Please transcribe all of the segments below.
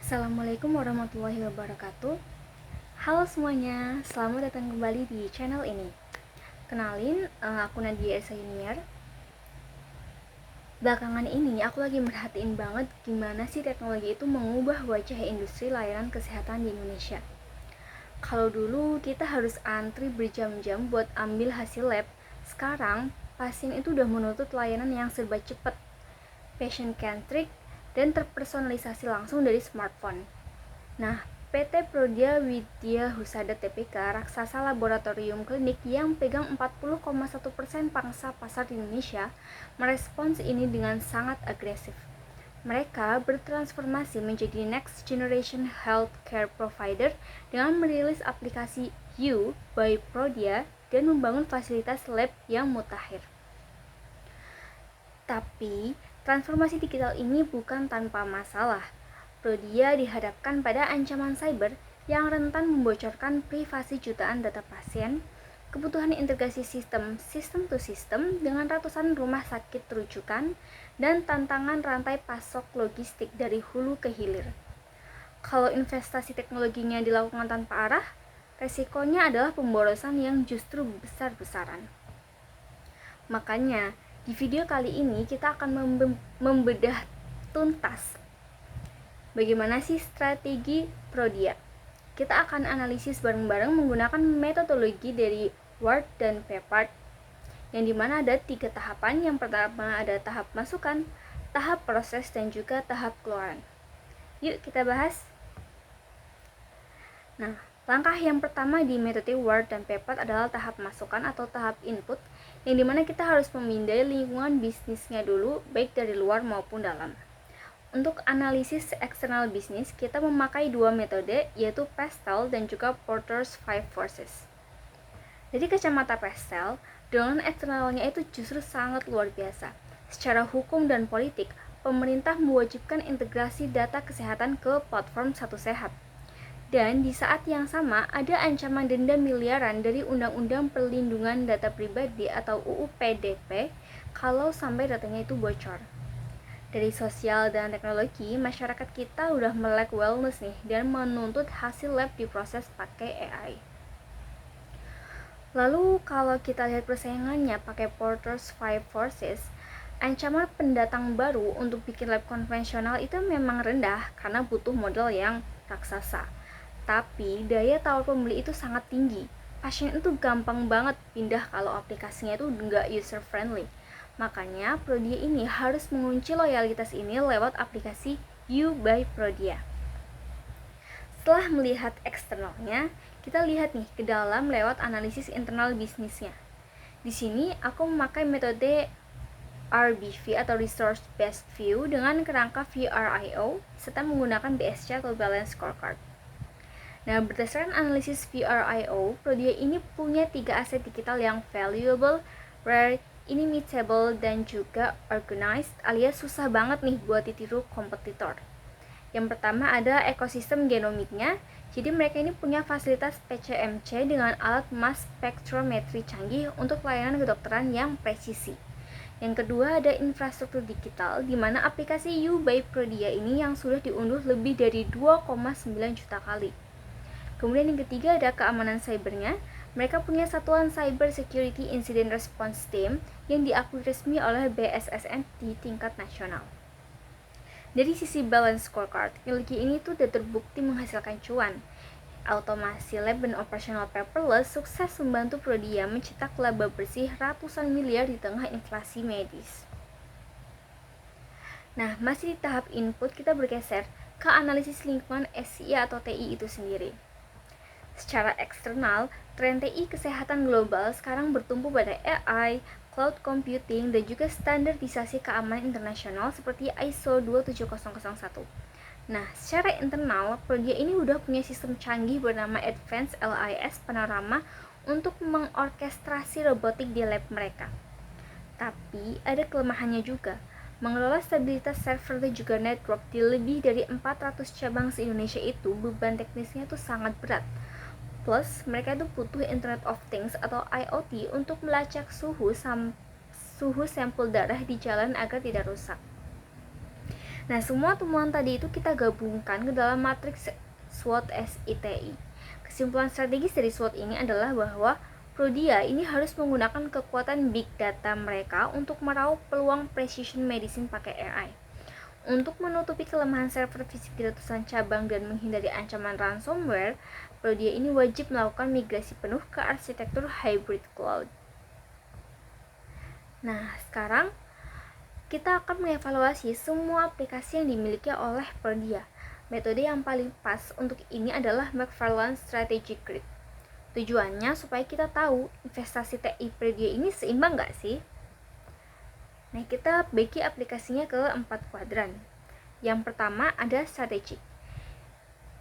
Assalamualaikum warahmatullahi wabarakatuh. Halo semuanya, selamat datang kembali di channel ini. Kenalin, aku Nadia Esa Yuniar. Belakangan ini aku lagi merhatiin banget gimana sih teknologi itu mengubah wajah industri layanan kesehatan di Indonesia. Kalau dulu kita harus antri berjam-jam buat ambil hasil lab, sekarang pasien itu udah menuntut layanan yang serba cepat, patient-centric, dan terpersonalisasi langsung dari smartphone. Nah, PT Prodia Widya Husada Tpk, raksasa laboratorium klinik yang pegang 40,1% pangsa pasar di Indonesia, merespons ini dengan sangat agresif. Mereka bertransformasi menjadi next generation healthcare provider dengan merilis aplikasi You by Prodia dan membangun fasilitas lab yang mutakhir. Tapi, transformasi digital ini bukan tanpa masalah. Prodia dihadapkan pada ancaman cyber yang rentan membocorkan privasi jutaan data pasien, kebutuhan integrasi sistem to sistem dengan ratusan rumah sakit rujukan, dan tantangan rantai pasok logistik dari hulu ke hilir. Kalau investasi teknologinya dilakukan tanpa arah, resikonya adalah pemborosan yang justru besar-besaran. Makanya, di video kali ini kita akan membedah tuntas bagaimana sih strategi Prodia. Kita akan analisis bareng-bareng menggunakan metodologi dari Ward dan Peppard, yang dimana ada 3 tahapan. Yang pertama ada tahap masukan, tahap proses, dan juga tahap keluaran. Yuk kita bahas. Nah, langkah yang pertama di metode Ward dan Peppard adalah tahap masukan atau tahap input, yang dimana kita harus memindai lingkungan bisnisnya dulu, baik dari luar maupun dalam. Untuk analisis eksternal bisnis, kita memakai 2 metode, yaitu Pastel dan juga Porter's 5 Forces. Dari kacamata Pastel, dorongan eksternalnya itu justru sangat luar biasa. Secara hukum dan politik, pemerintah mewajibkan integrasi data kesehatan ke platform Satu Sehat. Dan di saat yang sama, ada ancaman denda miliaran dari Undang-Undang Perlindungan Data Pribadi atau UU PDP kalau sampai datanya itu bocor. Dari sosial dan teknologi, masyarakat kita udah melek wellness nih dan menuntut hasil lab diproses pakai AI. Lalu kalau kita lihat persaingannya pakai Porter's 5 Forces, ancaman pendatang baru untuk bikin lab konvensional itu memang rendah karena butuh modal yang raksasa. Tapi daya tawar pembeli itu sangat tinggi. Pasien itu gampang banget pindah kalau aplikasinya itu nggak user friendly. Makanya Prodia ini harus mengunci loyalitas ini lewat aplikasi You by Prodia. Setelah melihat eksternalnya, kita lihat nih ke dalam lewat analisis internal bisnisnya. Di sini aku memakai metode RBV atau Resource Based View dengan kerangka VRIO serta menggunakan BSC atau Balance Scorecard. Nah, berdasarkan analisis VRIO, Prodia ini punya 3 aset digital yang valuable, rare, inimitable, dan juga organized, alias susah banget nih buat ditiru kompetitor. Yang pertama ada ekosistem genomiknya. Jadi mereka ini punya fasilitas PCMC dengan alat mass spectrometry canggih untuk layanan kedokteran yang presisi. Yang kedua ada infrastruktur digital, di mana aplikasi You by Prodia ini yang sudah diunduh lebih dari 2,9 juta kali. Kemudian yang ketiga ada keamanan cybernya. Mereka punya satuan Cyber Security Incident Response Team yang diakui resmi oleh BSSN di tingkat nasional. Dari sisi balance scorecard, teknologi ini tuh udah terbukti menghasilkan cuan. Automasi lab dan operational paperless sukses membantu Prodia mencetak laba bersih ratusan miliar di tengah inflasi medis. Nah, masih di tahap input, kita bergeser ke analisis lingkungan SI atau TI itu sendiri. Secara eksternal, tren TI kesehatan global sekarang bertumpu pada AI, cloud computing, dan juga standarisasi keamanan internasional seperti ISO 27001. Nah, secara internal, Prodia ini udah punya sistem canggih bernama Advanced LIS Panorama untuk mengorkestrasi robotik di lab mereka. Tapi, ada kelemahannya juga. Mengelola stabilitas server dan juga network di lebih dari 400 cabang se-Indonesia itu, beban teknisnya tuh sangat berat. Plus, mereka itu butuh Internet of Things atau IoT untuk melacak suhu sampel darah di jalan agar tidak rusak. Nah, semua temuan tadi itu kita gabungkan ke dalam matriks SWOT SITI. Kesimpulan strategis dari SWOT ini adalah bahwa Prodia ini harus menggunakan kekuatan big data mereka untuk meraup peluang precision medicine pakai AI. Untuk menutupi kelemahan server fisik di ratusan cabang dan menghindari ancaman ransomware, Prodia ini wajib melakukan migrasi penuh ke arsitektur hybrid cloud. Nah, sekarang kita akan mengevaluasi semua aplikasi yang dimiliki oleh Prodia. Metode yang paling pas untuk ini adalah McFarlane Strategic Grid. Tujuannya supaya kita tahu investasi TI Prodia ini seimbang nggak sih? Nah, kita bagi aplikasinya ke 4 kuadran. Yang pertama ada strategic.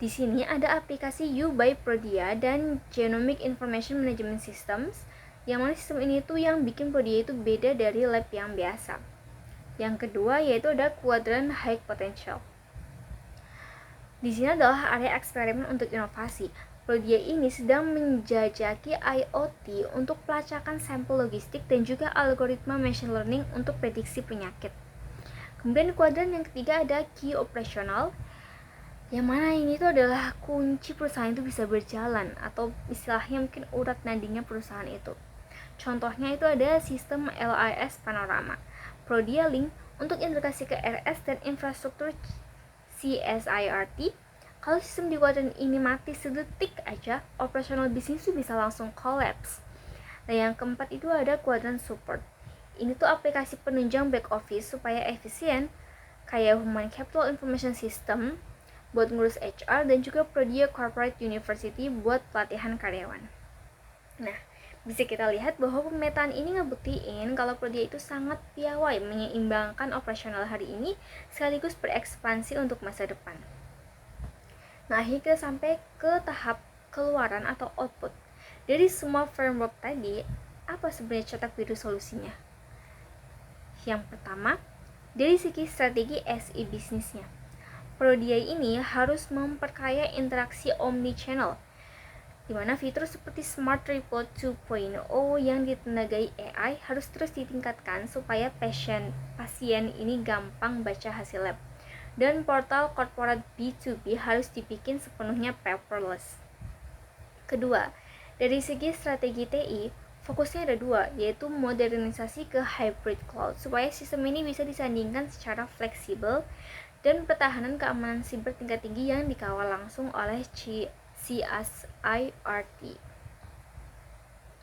Di sini ada aplikasi U by Prodia dan Genomic Information Management Systems, yang mana sistem ini tuh yang bikin Prodia itu beda dari lab yang biasa. Yang kedua yaitu ada kuadran high potential. Di sini adalah area eksperimen untuk inovasi. Prodia ini sedang menjajaki IoT untuk pelacakan sampel logistik dan juga algoritma machine learning untuk prediksi penyakit. Kemudian kuadran yang ketiga ada key operational, yang mana ini tuh adalah kunci perusahaan itu bisa berjalan, atau istilahnya mungkin urat nadinya perusahaan itu. Contohnya itu ada sistem LIS Panorama, Prodia Link untuk integrasi ke RS dan infrastruktur CSIRT. Kalau sistem di kuadran ini mati sedetik aja, operasional bisnis itu bisa langsung collapse. Nah, yang keempat itu ada kuadran support. Ini tuh aplikasi penunjang back office supaya efisien, kayak Human Capital Information System buat ngurus HR dan juga Prodia Corporate University buat pelatihan karyawan. Nah, bisa kita lihat bahwa pemetaan ini ngebuktiin kalau Prodia itu sangat piawai menyeimbangkan operasional hari ini sekaligus berekspansi untuk masa depan. Nah, akhirnya kita sampai ke tahap keluaran atau output. Dari semua framework tadi, apa sebenarnya cetak biru solusinya? Yang pertama, dari segi strategi SI bisnisnya. Prodia ini harus memperkaya interaksi omnichannel, di mana fitur seperti Smart Report 2.0 yang ditenagai AI harus terus ditingkatkan supaya pasien ini gampang baca hasil lab. Dan portal corporate B2B harus dibikin sepenuhnya paperless. Kedua, dari segi strategi TI, fokusnya ada dua, yaitu modernisasi ke hybrid cloud supaya sistem ini bisa disandingkan secara fleksibel, dan pertahanan keamanan siber tingkat tinggi yang dikawal langsung oleh CSIRT.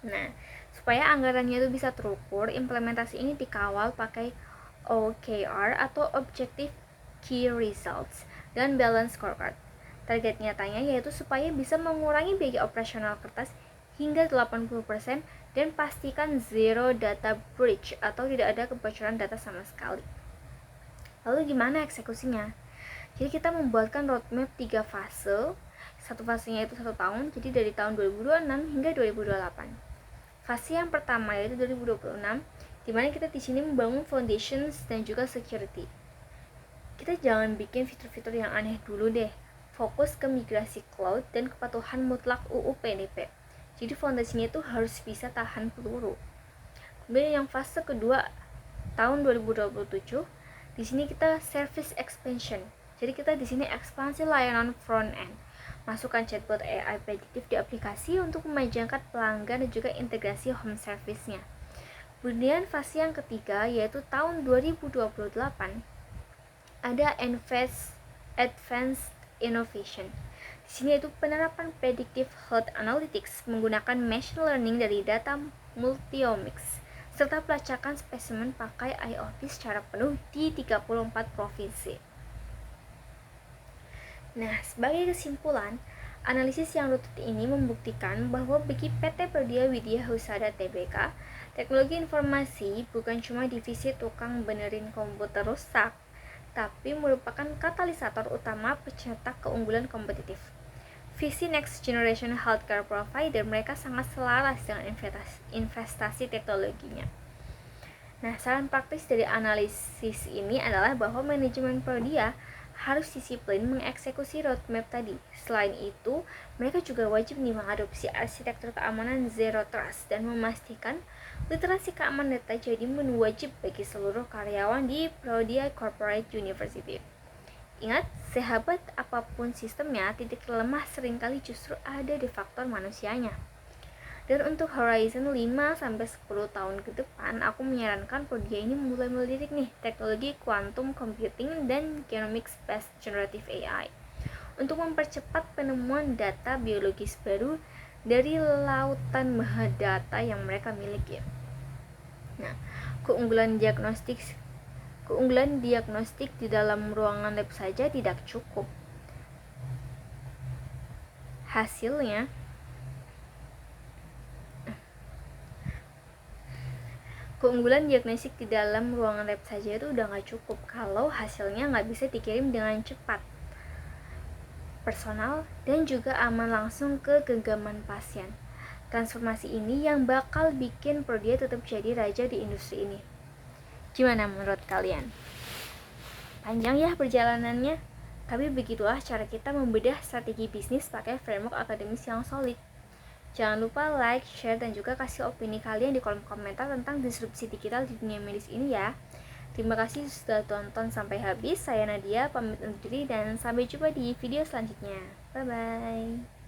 Nah, supaya anggarannya itu bisa terukur, implementasi ini dikawal pakai OKR atau Objective Key Results dan Balance Scorecard. Target nyatanya yaitu supaya bisa mengurangi biaya operasional kertas hingga 80% dan pastikan zero data breach atau tidak ada kebocoran data sama sekali. Lalu gimana eksekusinya? Jadi kita membuatkan roadmap 3 fase. Satu fasenya itu 1 tahun, jadi dari tahun 2026 hingga 2028. Fase yang pertama yaitu 2026, di mana kita di sini membangun foundations dan juga security. Kita jangan bikin fitur-fitur yang aneh dulu deh. Fokus ke migrasi cloud dan kepatuhan mutlak UU PDP. Jadi fondasinya itu harus bisa tahan peluru. Kemudian yang fase kedua tahun 2027, di sini kita service expansion. Jadi kita di sini ekspansi layanan front end. Masukkan chatbot AI prediktif di aplikasi untuk memanjangkan pelanggan dan juga integrasi home service-nya. Kemudian fase yang ketiga yaitu tahun 2028 ada advanced innovation. Di sini itu penerapan predictive health analytics menggunakan machine learning dari data multiomics serta pelacakan spesimen pakai IoT secara penuh di 34 provinsi. Nah, sebagai kesimpulan, analisis yang rutin ini membuktikan bahwa bagi PT Prodia Widya Husada Tbk, teknologi informasi bukan cuma divisi tukang benerin komputer rusak, tapi merupakan katalisator utama pencetak keunggulan kompetitif. Visi Next Generation Healthcare Provider mereka sangat selaras dengan investasi teknologinya. Nah, saran praktis dari analisis ini adalah bahwa manajemen Prodia harus disiplin mengeksekusi roadmap tadi. Selain itu, mereka juga wajib mengadopsi arsitektur keamanan Zero Trust dan memastikan Literasi keamanan data jadi menu wajib bagi seluruh karyawan di Prodi Corporate University. Ingat, sehebat apapun sistemnya, titik lemah seringkali justru ada di faktor manusianya. Dan untuk horizon 5-10 tahun ke depan, aku menyarankan Prodi ini mulai melirik nih teknologi quantum computing dan genomics-based generative AI untuk mempercepat penemuan data biologis baru dari lautan mahadata yang mereka miliki. Nah, keunggulan diagnostik di dalam ruangan lab saja tidak cukup. Hasilnya, keunggulan diagnostik di dalam ruangan lab saja itu udah gak cukup kalau hasilnya gak bisa dikirim dengan cepat, personal, dan juga aman langsung ke genggaman pasien. Transformasi ini yang bakal bikin Prodi tetap jadi raja di industri ini. Gimana menurut kalian? Panjang ya perjalanannya, tapi begitulah cara kita membedah strategi bisnis pakai framework akademis yang solid. Jangan lupa like, share, dan juga kasih opini kalian di kolom komentar tentang disrupsi digital di dunia medis ini ya. Terima kasih sudah tonton sampai habis. Saya Nadia, pamit undur diri dan sampai jumpa di video selanjutnya. Bye-bye.